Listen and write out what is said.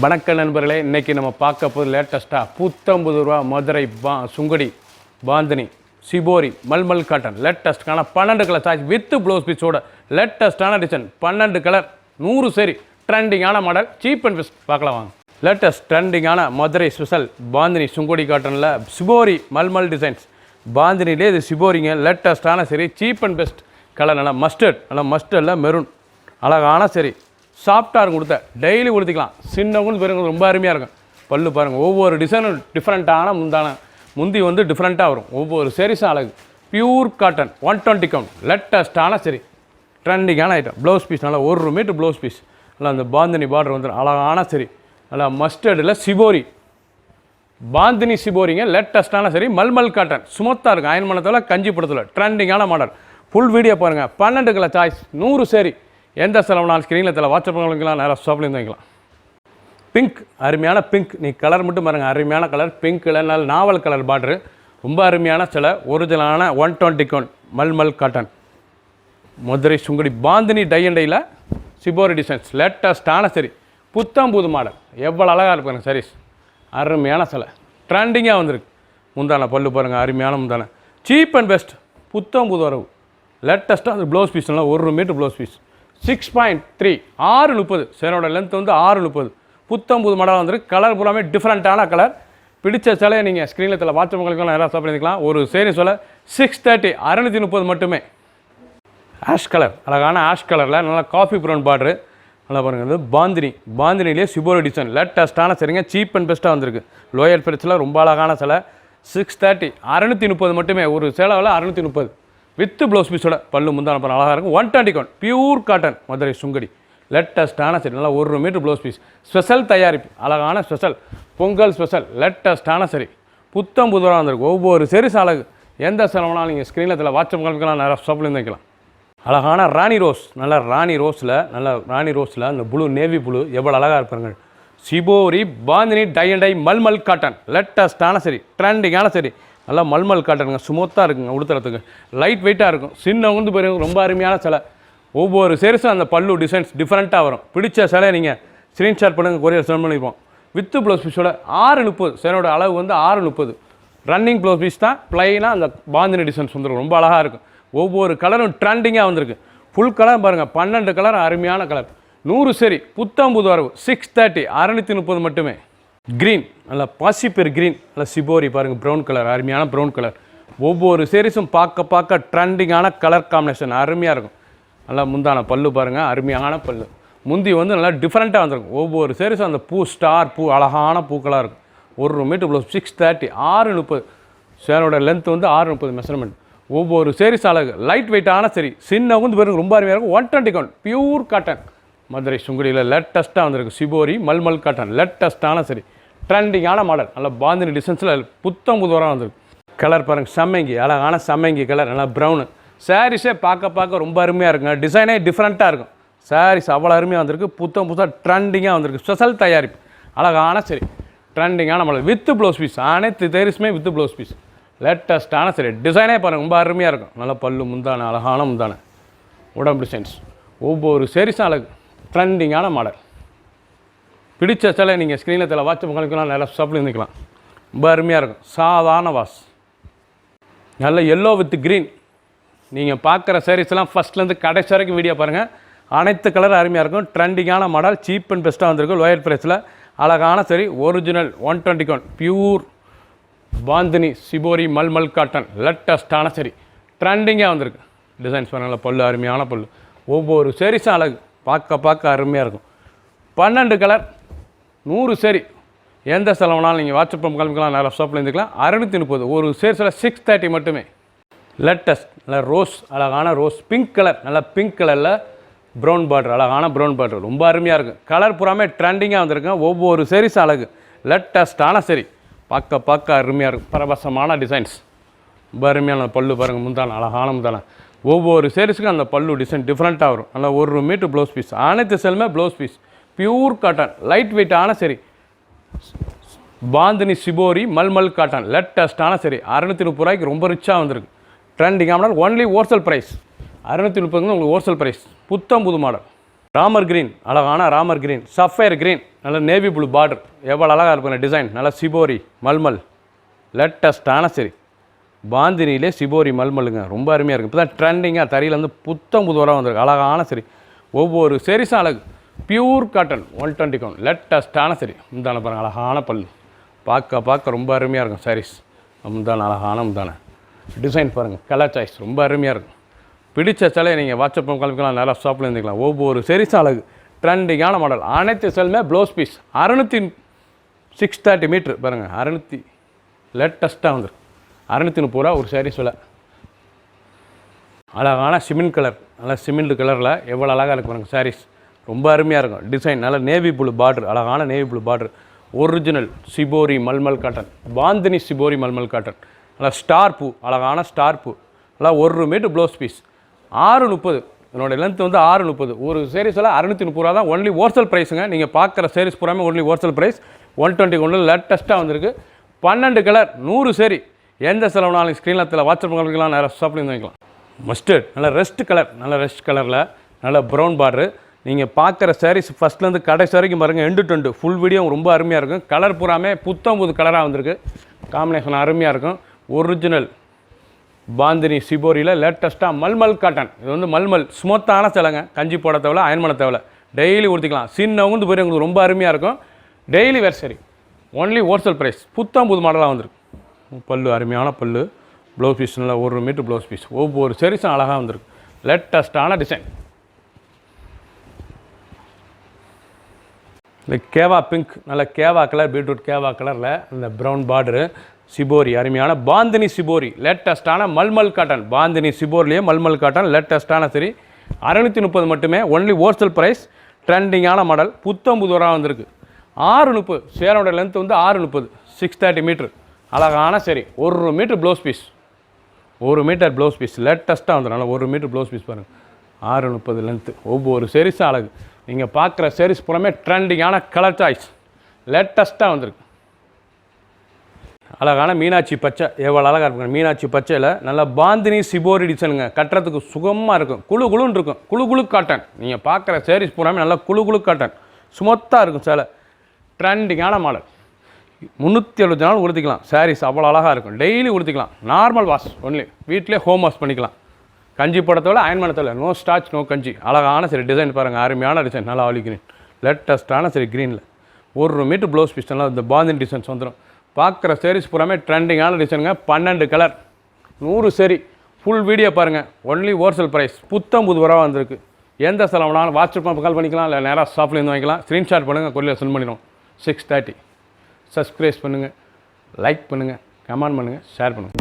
வணக்க நண்பர்களே, இன்றைக்கி நம்ம பார்க்க போது லேட்டஸ்ட்டாக ₹150 மதுரை சுங்குடி பாந்தினி சிபோரி மல்மல் காட்டன் லேட்டஸ்ட்டான 12 கலர் சாய்ஸ் வித் ப்ளவுஸ் பீஸோட லேட்டஸ்ட்டான டிசைன் 12 கலர் 100 சரி ட்ரெண்டிங்கான மாடல் சீப் அண்ட் பெஸ்ட் பார்க்கலாம் வாங்க. லேட்டஸ்ட் ட்ரெண்டிங்கான மதுரை ஸ்பெஷல் பாந்தினி சுங்குடி காட்டனில் சிபோரி மல்மல் டிசைன்ஸ் பாந்தினிலே இது சிபோரிங்க லேட்டஸ்ட்டான சரி சீப் அண்ட் பெஸ்ட் கலர் நல்லா மஸ்டர்டில் மெரூன் அழகான சரி சாஃப்டாக இருக்கும். கொடுத்த டெய்லி கொடுத்துக்கலாம். சின்னவங்களும் பெருங்க ரொம்ப அருமையாக இருக்கும். பல்லு பாருங்கள், ஒவ்வொரு டிசைனும் டிஃப்ரெண்ட்டான முந்தி வந்து டிஃப்ரெண்ட்டாக வரும். ஒவ்வொரு சரிஸும் அழகு. பியூர் காட்டன் 120 கவுண்ட் லேட்டஸ்ட்டான சரி ட்ரெண்டிங்கான ஐட்டம். ப்ளவுஸ் பீஸ் நல்லா 1 மீட்டர் ப்ளவுஸ் பீஸ் நல்லா அந்த பாந்தினி பார்டர் வந்துடும். அழகான சரி நல்லா மஸ்டர்டில் சிபோரி பாந்தினி சிபோரிங்க லேட்டஸ்ட்டான சரி மல்மல் காட்டன் சுமத்தாக இருக்கும். அயன் பண்ணத்தில் கஞ்சிப்படத்தில் ட்ரெண்டிங்கான மாடல். ஃபுல் வீடியோ பாருங்கள். 12 கலர் சாய்ஸ் 100 சரி எந்த செலவுனாலும் ஸ்க்ரீனில் தெரியல வாட்ஸ்அப் பண்ணிக்கலாம். நேராக ஷாப்லேருந்து வாங்கிக்கலாம். பிங்க் அருமையான பிங்க். நீ கலர் மட்டும் பாருங்கள், அருமையான கலர் பிங்க் கலர் நாவல் கலர் பார்டரு ரொம்ப அருமையான சில ஒரிஜினலான 120 count mulmul cotton Madurai Sungudi Bandhani tie and டையில் சிபோரி டிசைன்ஸ் லேட்டஸ்ட்டான சரி புத்தம்புது மாடல். எவ்வளோ அழகாக இருப்பாங்க சாரீஸ். அருமையான சிலை ட்ரெண்டிங்காக வந்திருக்கு. முந்தான பல்லு பாருங்கள், அருமையான முந்தான சீப் அண்ட் பெஸ்ட் புத்தம்புது வரவு லேட்டஸ்ட்டாக அந்த ப்ளவுஸ் பீஸ் நல்லா 1 மீட்டர் ப்ளவுஸ் பீஸ் 6.3 6:30 சேனோட லென்த் வந்து 6:30 புத்தம்புது மாடல் வந்துருக்கு. கலர் பூராமே டிஃப்ரெண்ட்டான கலர். பிடிச்ச சிலையை நீங்கள் ஸ்க்ரீனில் தெரியல வாட்ஸ்அப் உங்களுக்கு நேராக ஷாப் பண்ணிக்கலாம். ஒரு சேரீ சொல்ல 630 630 மட்டுமே. ஆஷ் கலர் அழகான ஆஷ் கலரில் நல்லா காஃபி ப்ரௌன் பார்டரு நல்லா பாருங்கள். இது பாந்தினிலே சிபோரி டிசைன் லேட்டஸ்ட்டான சரிங்க சீப் அண்ட் பெஸ்ட்டாக வந்திருக்கு. லோயர் பிரைஸில் ரொம்ப அழகான சிலை 630 630 மட்டுமே. ஒரு சேலைவில் 630 வித் ப்ளவுஸ் பீஸோட பல்லு முந்தான படம் அழகாக இருக்கும். 120 count pure cotton Madurai Sungudi லேட்டஸ்ட்டான சரி நல்லா 1 மீட்டர் ப்ளவுஸ் பீஸ் ஸ்பெஷல் தயாரிப்பு. அழகான ஸ்பெஷல் பொங்கல் ஸ்பெஷல் லேட்டஸ்ட்டான சரி புத்தம் புதுவாக வந்திருக்கு. ஒவ்வொரு சரி அழகு. எந்த செலவுனாலும் நீங்கள் ஸ்க்ரீனில் தெரியல வாட்ஸ்அப் காமிக்கலாம். நேராக ஷாப்லேருந்து வைக்கலாம். அழகான ராணி ரோஸ் நல்லா ராணி ரோஸில் அந்த ப்ளூ நேவி ப்ளூ எவ்வளோ அழகாக இருப்பாங்க. Shibori Bandhani tie and tie mulmul cotton லேட்டஸ்ட்டான சரி ட்ரெண்டிங்கான சரி நல்லா மல்மல் காட்டனுங்க. சுமத்தாக இருக்குங்க. உடுத்துறதுக்கு லைட் வெயிட்டாக இருக்கும். சின்னவங்க போயிருங்க ரொம்ப அருமையான சிலை. ஒவ்வொரு சேரிஸும் அந்த பல்லு டிசைன்ஸ் டிஃப்ரெண்ட்டாக வரும். பிடிச்ச சிலையை நீங்கள் ஸ்க்ரீன்ஷாட் பண்ணுங்கள், கொரியர் சென்ட் பண்ணிப்போம். வித் ப்ளவுஸ் பீஸோட 6:30 சேனோட அளவு வந்து 6:30 ரன்னிங் ப்ளவுஸ் பீஸ் தான். ப்ளைனாக அந்த பாந்தினி டிசைன்ஸ் வந்துடும். ரொம்ப அழகாக இருக்கும். ஒவ்வொரு கலரும் ட்ரெண்டிங்காக வந்திருக்கு. ஃபுல் கலர் பாருங்கள், 12 கலர் அருமையான கலர் 100 சரி புத்தம்புது வரவு 630 630 மட்டுமே. க்ரீன் நல்லா பாசிப்பேர் க்ரீன் நல்லா சிபோரி பாருங்கள் ப்ரௌன் கலர் அருமையான ப்ரௌன் கலர். ஒவ்வொரு சேரீஸும் பார்க்க ட்ரெண்டிங்கான கலர் காம்பினேஷன் அருமையாக இருக்கும். நல்லா முந்தான பல்லு பாருங்கள், அருமையான பல்லு. முந்தி வந்து நல்லா டிஃப்ரெண்ட்டாக வந்திருக்கும். ஒவ்வொரு சேரீஸும் அந்த ஸ்டார் பூ அழகான பூக்களாக இருக்கும். 1 மீட்டர் ப்ளவுஸ் 630 6:30 சேரோட லென்த் வந்து 6:30 மெஷர்மெண்ட். ஒவ்வொரு சேரீஸ் அழகு லைட் வெயிட்டான சரி சின்னவங்க பாருங்க ரொம்ப அருமையாக இருக்கும். 120 கவுண்ட் பியூர் காட்டன் மதுரை சுங்குடியில் லேட்டஸ்ட்டாக வந்திருக்கு. சிபோரி மல்மல் காட்டன் லேட்டஸ்ட்டான சரி ட்ரெண்டிங்கான மாடல் நல்லா பாந்தினி டிசைன்ஸில் புத்தம் புதுவராக வந்திருக்கு. கலர் பாருங்கள் சம்மங்கி அழகான சம்மங்கி கலர் நல்லா ப்ரௌனு. சாரீஸே பார்க்க ரொம்ப அருமையாக இருக்குங்க. டிசைனே டிஃப்ரெண்ட்டாக இருக்கும். சாரீஸ் அவ்வளோ அருமையாக வந்திருக்கு. புதுசாக ட்ரெண்டிங்காக வந்திருக்கு. ஸ்பெஷல் தயாரிப்பு அழகான சரி ட்ரெண்டிங்கான மாடல் வித் ப்ளவுஸ் பீஸ். அனைத்து தேரிஸுமே வித் ப்ளவுஸ் பீஸ் லேட்டஸ்ட்டான சரி டிசைனே பாருங்கள் ரொம்ப அருமையாக இருக்கும். நல்லா பல்லு முந்தான அழகான முந்தான உடம்பு டிசைன்ஸ். ஒவ்வொரு சேரீஸும் அழகு ட்ரெண்டிங்கான மாடல். பிடிச்ச சிலை நீங்கள் ஸ்க்ரீனில் தெரியல வாட்ஸ்அப் பண்ணிக்கலாம். நல்லா ஷாப்பில் இருந்துக்கலாம். ரொம்ப அருமையாக இருக்கும். சாதாரண வாஸ் நல்ல எல்லோ வித் க்ரீன். நீங்கள் பார்க்குற சாரீஸ்லாம் ஃபஸ்ட்லேருந்து கடைசி வரைக்கும் வீடியோ பாருங்கள். அனைத்து கலர் அருமையாக இருக்கும். ட்ரெண்டிங்கான மாடல் சீப் அண்ட் பெஸ்ட்டாக வந்திருக்கு. லோயர் ப்ரைஸில் அழகான சரி original 120 count pure Bandhani shibori mulmul cotton லேட்டஸ்ட்டான சரி ட்ரெண்டிங்காக வந்திருக்கு. டிசைன்ஸ் பாருங்கள் பல்லு அருமையான பல்லு. ஒவ்வொரு சேரீஸும் அழகு பார்க்க அருமையாக இருக்கும். 12 கலர் 100 சரி எந்த செலவுனாலும் நீங்கள் வாட்ஸ்அப் கிளம்பிக்கலாம். நேராக ஷாப்பில் இருந்துக்கலாம். 630 ஒரு சேர்ஸில் 630 மட்டுமே. லேட்டஸ்ட் நல்லா ரோஸ் அழகான ரோஸ் பிங்க் கலர் நல்லா பிங்க் கலரில் ப்ரௌன் பார்டர் அழகான ப்ரௌன் பார்டர் ரொம்ப அருமையாக இருக்கும். கலர் பூராமே ட்ரெண்டிங்காக வந்திருக்குங்க. ஒவ்வொரு சேரீஸ் அழகு லேட்டஸ்ட்டான சரி பார்க்க அருமையாக இருக்கும். பரவசமான டிசைன்ஸ் ரொம்ப அருமையான பல்லு பாருங்கள் முந்தான அழகான முந்தான. ஒவ்வொரு சேரீஸுக்கும் அந்த பல்லு டிசைன் டிஃப்ரெண்ட்டாக வரும். நல்லா 1 மீட்டர் ப்ளவுஸ் பீஸ் அனைத்து செல்லுமே blouse piece pure cotton light வெயிட்டான சரி பாந்தினி சிபோரி மல்மல் காட்டன் லேட்டஸ்ட்டான சரி 630 ரொம்ப ரிச்சாக வந்திருக்கு. ட்ரெண்டிங்காக மாடல் ஒன்லி ஹோல்சேல் ப்ரைஸ் 630 உங்களுக்கு ஹோல்சேல் ப்ரைஸ் புத்தம் புது மாடல். ராமர் கிரீன், அழகான ராமர் கிரீன், சஃபயர் கிரீன், நல்ல நேவி ப்ளூ பார்டர், எவ்வளோ அழகாக இருப்பாங்க டிசைன், நல்லா சிபோரி மல்மல் லேட்டஸ்டான சரி. பாந்தினிலே சிபோரி மல்மலுங்க, ரொம்ப அருமையாக இருக்குது. இப்போ தான் ட்ரெண்டிங்காக தறியில் வந்து புத்தம் புதுவராக வந்திருக்கு, அழகான சரி. ஒவ்வொரு சரிசும் அழகு, பியூர் காட்டன் 120 கவுண்ட் லேட்டஸ்டான சரி. முந்தான பாருங்கள், அழகான பல்லு, பார்க்க ரொம்ப அருமையாக இருக்கும் சாரீஸ். முந்தான அழகான முந்தான டிசைன் பாருங்கள், கலர் சாய்ஸ் ரொம்ப அருமையாக இருக்கும். பிடிச்ச சிலையை நீங்கள் வாட்ஸ்அப் கிளம்பிக்கலாம், நல்லா ஷாப்பில் இருந்துக்கலாம். ஒவ்வொரு சரிசும் அழகு, ட்ரெண்டிங்கான மாடல். அனைத்து செல்லுமே ப்ளவுஸ் பீஸ் 630 மீட்ரு பாருங்கள், 600 லேட்டஸ்ட்டாக வந்துருக்கு. 630 ரூபா ஒரு சாரீஸ் விலை. அழகான சிமெண்ட் கலர், நல்லா சிமெண்ட் கலரில் எவ்வளோ அழகாக இருக்கு பாருங்கள் சாரீஸ், ரொம்ப அருமையாக இருக்கும். டிசைன் நல்லா நேவி ப்ளூ பார்டர், அழகான navy blue border, original shibori mulmul cotton, bandhani shibori mulmul cotton, நல்லா ஸ்டார் பூ, அழகான ஸ்டார் பூ, நல்லா 1 மீட்டர் ப்ளவுஸ் பீஸ் 630. என்னோடய லென்த் வந்து 630. ஒரு சேரீஸில் 630 ரூபா தான், ஒன்லி ஹோல்சேல் ப்ரைஸுங்க. நீங்கள் பார்க்குற சேரீஸ் பூராமே ஒன்லி ஹோல்சேல் ப்ரைஸ். 120 கொண்டு லேட்டஸ்ட்டாக வந்திருக்கு. 12 கலர் 100 சேரீ. எந்த செலவுனாலும் ஸ்க்ரீனில் வாட்ஸ்அப் பண்ணிக்கலாம், நேராக ஷாப்லேருந்து வாங்கிக்கலாம். மஸ்டர்ட் நல்ல ரெஸ்ட் கலர், நல்ல ரெஸ்ட் கலரில் நல்ல ப்ரௌன் பார்டரு. நீங்கள் பார்க்குற சாரீஸ் ஃபஸ்ட்லேருந்து கடைசி வரைக்கும் பாருங்கள், end to end full video ரொம்ப அருமையாக இருக்கும். கலர் பூராமே புது கலராக வந்திருக்கு, காம்பினேஷன் அருமையாக இருக்கும். ஒரிஜினல் பாந்தினி சிபோரியில் லேட்டஸ்ட்டாக மல்மல் காட்டன். இது வந்து மல்மல் ஸ்மூத்தான சிலைங்க, கஞ்சி போட தேவை, அயன் பண்ண தேவை, டெய்லி ஊற்றிக்கலாம். சின்னவங்க போய் உங்களுக்கு ரொம்ப அருமையாக இருக்கும். டெய்லி வேர் சரி, ஒன்லி ஹோல்சேல் ப்ரைஸ். புது மாடலாக வந்திருக்கு. பல்லு அருமையான பல்லு, ப்ளவுஸ் பீஸ் நல்லா 1 மீட்டர் ப்ளவுஸ் பீஸ். ஒவ்வொரு சரிஸும் அழகாக வந்திருக்கு, லேட்டஸ்ட்டான டிசைன். இந்த கேவா பிங்க், நல்ல கேவா கலர், பீட்ரூட் கேவா கலரில் இந்த ப்ரௌன் பார்டரு, சிபோரி அருமையான பாந்தினி சிபோரி லேட்டஸ்ட்டான மல்மல் காட்டன். பாந்தினி சிபோரிலேயே மல்மல் காட்டன் லேட்டஸ்ட்டான சரி. 630 மட்டுமே, ஒன்லி ஹோல்சேல் ப்ரைஸ். ட்ரெண்டிங்கான மாடல், புது ரூபா வந்திருக்கு. 630 சேரோட லென்த் வந்து 630, 630 மீட்ரு, அழகான sari. 1 metre blouse piece, 1 metre blouse piece லேட்டஸ்ட்டாக வந்துடும்ல. 1 மீட்டர் ப்ளவுஸ் பீஸ் பாருங்கள், 630 லென்த்து. ஒவ்வொரு சரிஸும் அழகு. நீங்கள் பார்க்குற சரிஸ் புறமே ட்ரெண்டிங்கான கலர் சாய்ஸ், லேட்டஸ்ட்டாக வந்திருக்கு. அழகான மீனாட்சி பச்சை, எவ்வளோ அழகாக இருக்குங்க. மீனாட்சி பச்சையில் நல்லா பாந்தினி சிபோரி டிசைனுங்க, கட்டுறதுக்கு சுகமாக இருக்கும். குழுன்னு இருக்கும், குழு காட்டன். நீங்கள் பார்க்குற சாரீஸ் பூராமே நல்லா குழு காட்டன், ஸ்மூத்தாக இருக்கும் சேலை. ட்ரெண்டிங்கான மாடல், 370 நாள் உடுத்திக்கலாம். சாரீஸ் அவ்வளோ அழகாக இருக்கும், டெய்லி உடுத்திக்கலாம். நார்மல் வாஷ் ஒன்லி, வீட்டிலே ஹோம் வாஷ் பண்ணிக்கலாம். கஞ்சி போடத்தோட அயன் பண்ணத்தோட, நோ ஸ்டார்ச் நோ கஞ்சி. அழகான சரி டிசைன் பாருங்கள், அருமையான டிசைன், நல்லா ஆலி கிரீன் லேட்டஸ்ட்டான சரி க்ரீனில். 1 மீட்டர் ப்ளவுஸ் பீஸ் நல்லா இந்த பாந்தினி டிசைன்ஸ் வந்துடும். பார்க்குற சாரீஸ் பூராமே ட்ரெண்டிங்கான டிசைனுங்க. 12 கலர் 100 சரி. ஃபுல் வீடியோ பாருங்கள், ஒன்லி ஹோல்சேல் ப்ரைஸ். புது ரூபா வந்திருக்கு. எந்த செலவுனாலும் வாட்ஸ்அப் கால் பண்ணிக்கலாம், இல்லை நேராக ஷாப்லேருந்து வாங்கிக்கலாம். ஸ்க்ரீன்ஷாட் பண்ணுங்கள், கொரியர் சென்ட் பண்ணிடுவோம். 630. சப்ஸ்கிரைப் பண்ணுங்கள், லைக் பண்ணுங்கள், கமெண்ட் பண்ணுங்கள், ஷேர் பண்ணுங்கள்.